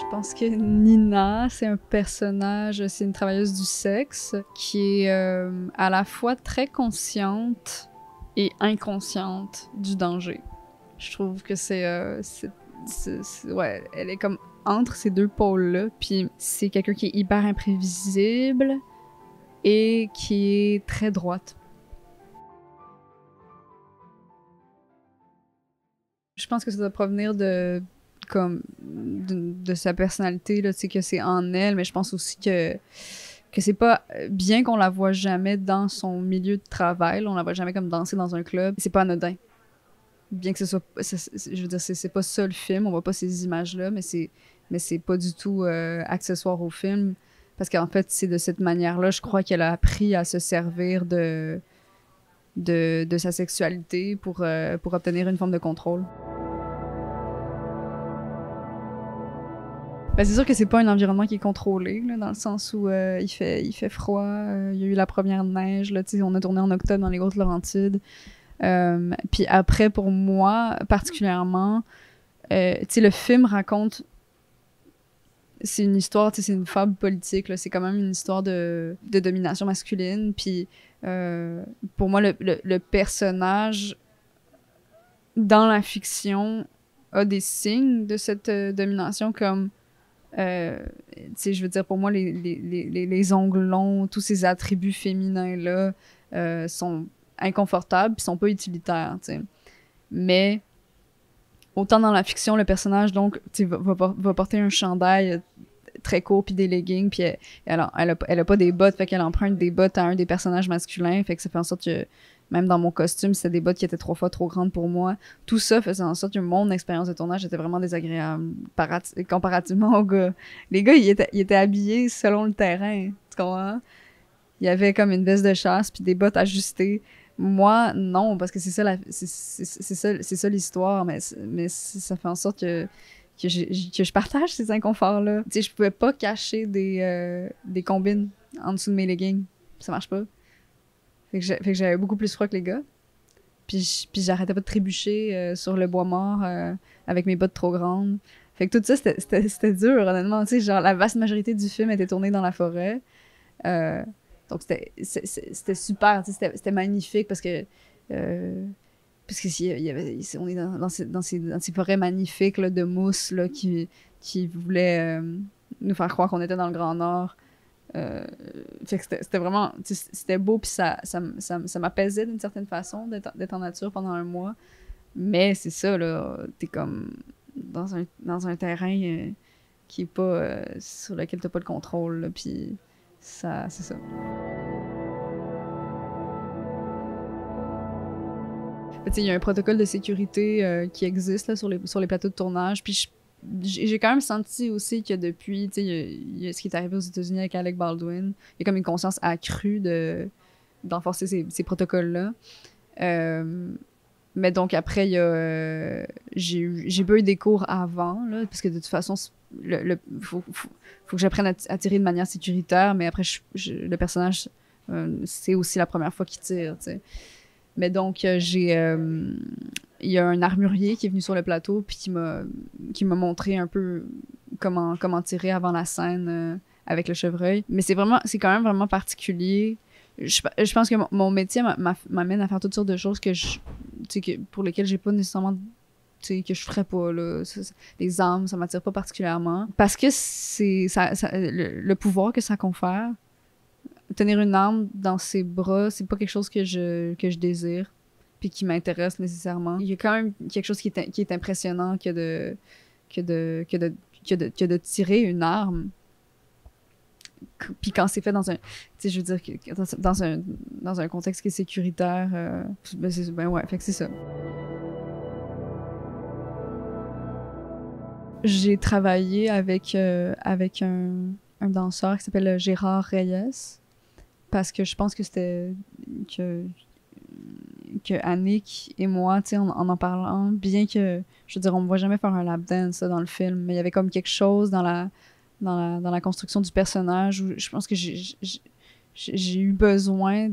Je pense que Nina, c'est un personnage, c'est une travailleuse du sexe qui est à la fois très consciente et inconsciente du danger. Je trouve que ouais, elle est comme entre ces deux pôles-là, puis c'est quelqu'un qui est hyper imprévisible et qui est très droite. Je pense que ça doit provenir de sa personnalité, là, tu sais, que c'est en elle, mais je pense aussi que c'est pas bien qu'on la voit jamais dans son milieu de travail, là, on la voit jamais comme danser dans un club, c'est pas anodin. Bien que ce soit, je veux dire, c'est pas ça le film, on voit pas ces images-là, mais c'est pas du tout accessoire au film, parce qu'en fait, c'est de cette manière-là, je crois qu'elle a appris à se servir de sa sexualité pour obtenir une forme de contrôle. Ben, c'est sûr que c'est pas un environnement qui est contrôlé, là, dans le sens où il fait froid, il y a eu la première neige, là, on a tourné en octobre dans les Hautes-Laurentides. Puis après, pour moi, particulièrement, le film raconte... C'est une histoire, c'est une fable politique, là, c'est quand même une histoire de domination masculine. Puis pour moi, le personnage dans la fiction a des signes de cette domination, comme je veux dire, pour moi, les ongles longs, tous ces attributs féminins-là sont inconfortables puis sont pas utilitaires, t'sais. Mais autant dans la fiction, le personnage, donc, va porter un chandail très court puis des leggings, puis elle a pas des bottes, fait qu'elle emprunte des bottes à un des personnages masculins, fait que ça fait en sorte que même dans mon costume, c'était des bottes qui étaient 3 fois trop grandes pour moi. Tout ça faisait en sorte que mon expérience de tournage était vraiment désagréable comparativement aux gars. Les gars, ils étaient habillés selon le terrain, tu comprends? Il y avait comme une veste de chasse puis des bottes ajustées. Moi, non, parce que c'est ça l'histoire, mais ça fait en sorte que je partage ces inconforts-là. Tu sais, je pouvais pas cacher des combines en dessous de mes leggings. Ça marche pas. Fait que j'avais beaucoup plus froid que les gars. Puis j'arrêtais pas de trébucher sur le bois mort avec mes bottes trop grandes. Fait que tout ça, c'était dur, honnêtement. Tu sais, genre, la vaste majorité du film était tournée dans la forêt. Donc c'était super, tu sais, c'était magnifique parce que on est dans ces forêts magnifiques là, de mousse là, qui voulaient nous faire croire qu'on était dans le Grand Nord. Fait que c'était vraiment, c'était beau, puis ça m'apaisait d'une certaine façon d'être en nature pendant un mois. Mais c'est ça, là, t'es comme dans un terrain qui est pas sur lequel t'as pas le contrôle, là, puis ça, c'est ça. Il y a un protocole de sécurité qui existe là, sur les plateaux de tournage, puis j'ai quand même senti aussi que depuis, il y a ce qui est arrivé aux États-Unis avec Alec Baldwin, il y a comme une conscience accrue d'enforcer ces protocoles-là. Mais donc après, j'ai pas eu des cours avant, là, parce que de toute façon, faut que j'apprenne à tirer de manière sécuritaire, mais après, le personnage, c'est aussi la première fois qu'il tire, tu sais. Mais donc, il y a un armurier qui est venu sur le plateau puis qui m'a montré un peu comment tirer avant la scène avec le chevreuil. Mais c'est quand même vraiment particulier. Je pense que mon métier m'amène à faire toutes sortes de choses pour lesquelles j'ai pas nécessairement, que je ferais pas, là. Les armes, ça m'attire pas particulièrement. Parce que le pouvoir que ça confère, tenir une arme dans ses bras, c'est pas quelque chose que je désire puis qui m'intéresse nécessairement. Il y a quand même quelque chose qui est impressionnant que de tirer une arme. Puis quand c'est fait dans un, tu sais, je veux dire, dans un contexte qui est sécuritaire, ben ouais, fait que c'est ça. J'ai travaillé avec un danseur qui s'appelle Gérard Reyes, parce que je pense que c'était que Annick et moi, tu sais, en parlant, bien que, je veux dire, on me voit jamais faire un lap dance dans le film, mais il y avait comme quelque chose dans la construction du personnage où je pense que j'ai eu besoin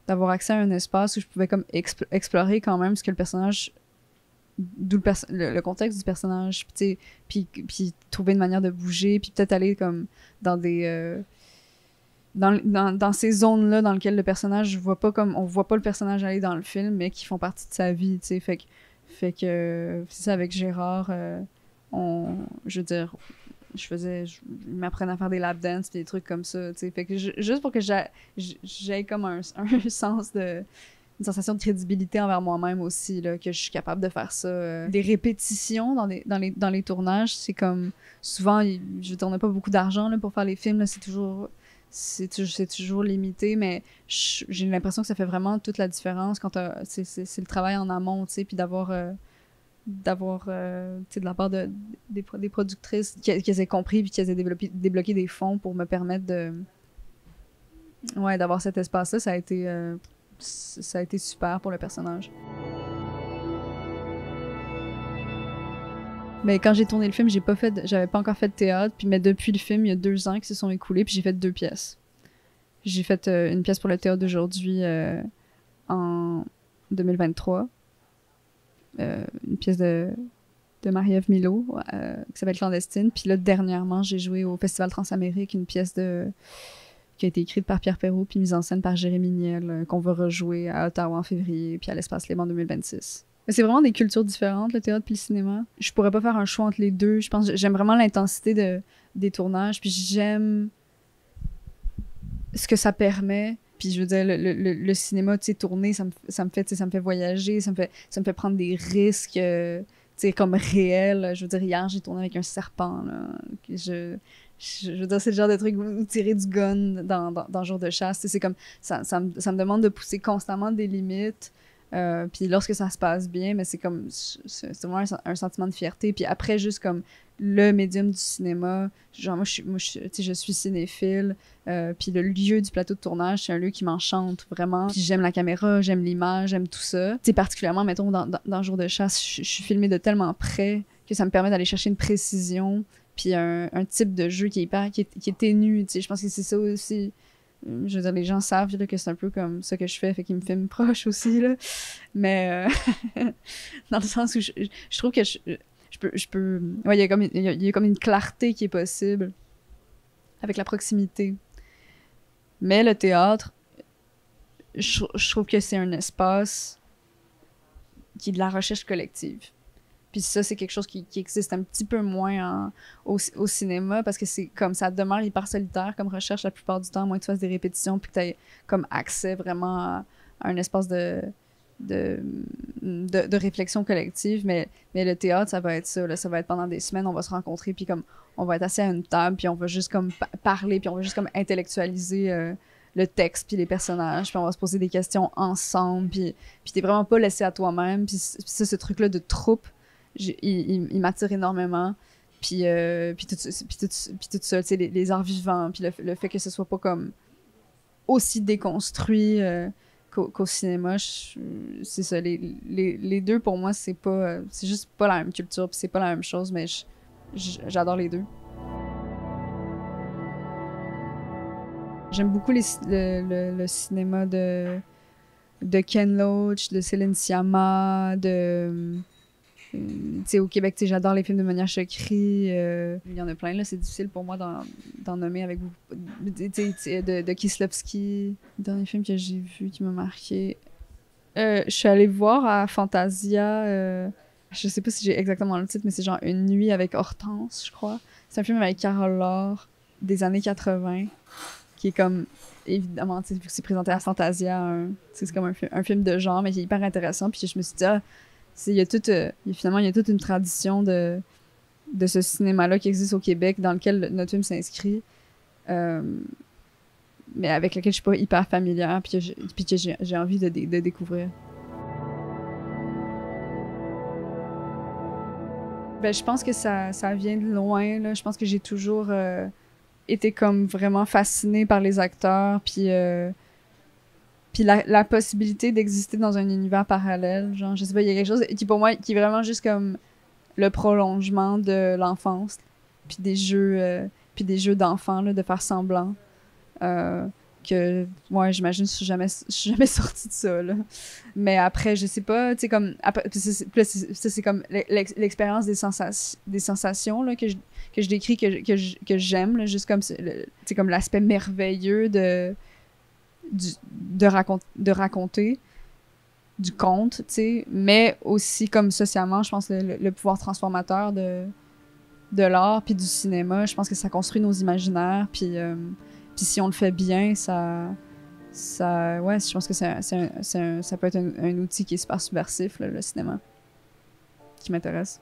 d'avoir accès à un espace où je pouvais comme explorer quand même ce que le personnage d'où le contexte du personnage, puis trouver une manière de bouger, puis peut-être aller comme dans des dans ces zones-là dans lesquelles le personnage voit pas comme on voit pas le personnage aller dans le film, mais qui font partie de sa vie, tu sais. Fait que c'est ça avec Gérard, je veux dire, il m'apprenait à faire des lap dance pis des trucs comme ça, tu sais. Fait que juste pour que j'aie comme un sens de une sensation de crédibilité envers moi-même aussi, là, que je suis capable de faire ça. Des répétitions dans les tournages, c'est comme souvent, je tourne pas beaucoup d'argent là, pour faire les films, là, c'est toujours limité, mais j'ai l'impression que ça fait vraiment toute la différence quand c'est le travail en amont, tu sais, puis d'avoir tu sais, de la part des productrices qu'elles aient compris puis qu'elles aient débloqué des fonds pour me permettre d'avoir cet espace-là, ça a été super pour le personnage. Mais quand j'ai tourné le film, j'avais pas encore fait de théâtre, mais depuis le film, il y a 2 ans qui se sont écoulés, puis j'ai fait 2 pièces. J'ai fait une pièce pour le théâtre d'aujourd'hui en 2023, une pièce de Marie-Ève Milo qui s'appelle Clandestine, puis là, dernièrement, j'ai joué au Festival Transamérique une pièce qui a été écrite par Pierre Perrault puis mise en scène par Jérémy Niel, qu'on va rejouer à Ottawa en février, puis à l'Espace Libre en 2026. Mais c'est vraiment des cultures différentes, le théâtre puis le cinéma. Je pourrais pas faire un choix entre les deux. Je pense que j'aime vraiment l'intensité des tournages, puis j'aime ce que ça permet. Puis je veux dire, le cinéma, tu sais, tourner, ça me fait voyager, ça me fait prendre des risques, tu sais, comme réels. Je veux dire, hier, j'ai tourné avec un serpent, là. Je veux dire, c'est le genre de truc où tirer du gun dans jour de chasse. C'est comme, ça me demande de pousser constamment des limites. Puis lorsque ça se passe bien, mais c'est comme, c'est vraiment un sentiment de fierté. Puis après, juste comme le médium du cinéma, genre tu sais, je suis cinéphile. Puis le lieu du plateau de tournage, c'est un lieu qui m'enchante vraiment. Puis j'aime la caméra, j'aime l'image, j'aime tout ça. Tu sais, particulièrement, mettons, dans jour de chasse, je suis filmée de tellement près que ça me permet d'aller chercher une précision. Puis un type de jeu qui est ténu, tu sais. Je pense que c'est ça aussi. Je veux dire, les gens savent là, que c'est un peu comme ça que je fais, fait qu'ils me filment proche aussi, là. Mais dans le sens où je trouve que je peux... Ouais, il y a comme une clarté qui est possible avec la proximité. Mais le théâtre, je trouve que c'est un espace qui est de la recherche collective. Puis ça, c'est quelque chose qui existe un petit peu moins au cinéma, parce que c'est comme ça demeure hyper solitaire comme recherche la plupart du temps, à moins que tu fasses des répétitions puis que tu aies comme accès vraiment à un espace de réflexion collective. Mais le théâtre, ça va être ça, là, ça va être pendant des semaines, on va se rencontrer, puis comme on va être assis à une table, puis on va juste comme parler, puis on va juste comme intellectualiser le texte puis les personnages, puis on va se poser des questions ensemble, puis t'es vraiment pas laissé à toi-même. Puis ça, ce truc-là de troupe, il m'attire énormément. Puis tout ça, tu sais, les arts vivants, puis le fait que ce soit pas comme aussi déconstruit qu'au cinéma, c'est ça. Les deux, pour moi, c'est juste pas la même culture, puis c'est pas la même chose, mais j'adore les deux. J'aime beaucoup le cinéma de Ken Loach, de Céline Sciamma, tu sais, au Québec, tu sais, j'adore les films de Monia Chokri. Il y en a plein, là. C'est difficile pour moi d'en nommer avec vous. Tu sais, de Kieslowski. Le dernier film que j'ai vu qui m'a marqué. Je suis allée voir à Fantasia. Je sais pas si j'ai exactement le titre, mais c'est genre Une nuit avec Hortense, je crois. C'est un film avec Carole Laure des années 80, qui est comme, évidemment, tu sais, vu que c'est présenté à Fantasia, c'est comme un film de genre, mais qui est hyper intéressant. Puis je me suis dit, finalement, il y a toute une tradition de ce cinéma-là qui existe au Québec, dans lequel notre film s'inscrit, mais avec lequel je suis pas hyper familière, puis que j'ai envie de découvrir. Ben, je pense que ça vient de loin, là. Je pense que j'ai toujours été comme vraiment fascinée par les acteurs, puis la possibilité d'exister dans un univers parallèle, genre, je sais pas, il y a quelque chose qui, pour moi, qui est vraiment juste comme le prolongement de l'enfance, puis des jeux d'enfants, là, de faire semblant. ouais, j'imagine que je suis jamais sortie de ça, là. Mais après, je sais pas, tu sais, comme, après, c'est comme l'expérience des sensations, là, que je décris, que j'aime, là, juste comme, tu sais, comme l'aspect merveilleux de raconter du conte, tu sais, mais aussi comme socialement, je pense que le pouvoir transformateur de l'art puis du cinéma, je pense que ça construit nos imaginaires, puis si on le fait bien, ouais, je pense que ça peut être un outil qui est super subversif, là, le cinéma, qui m'intéresse.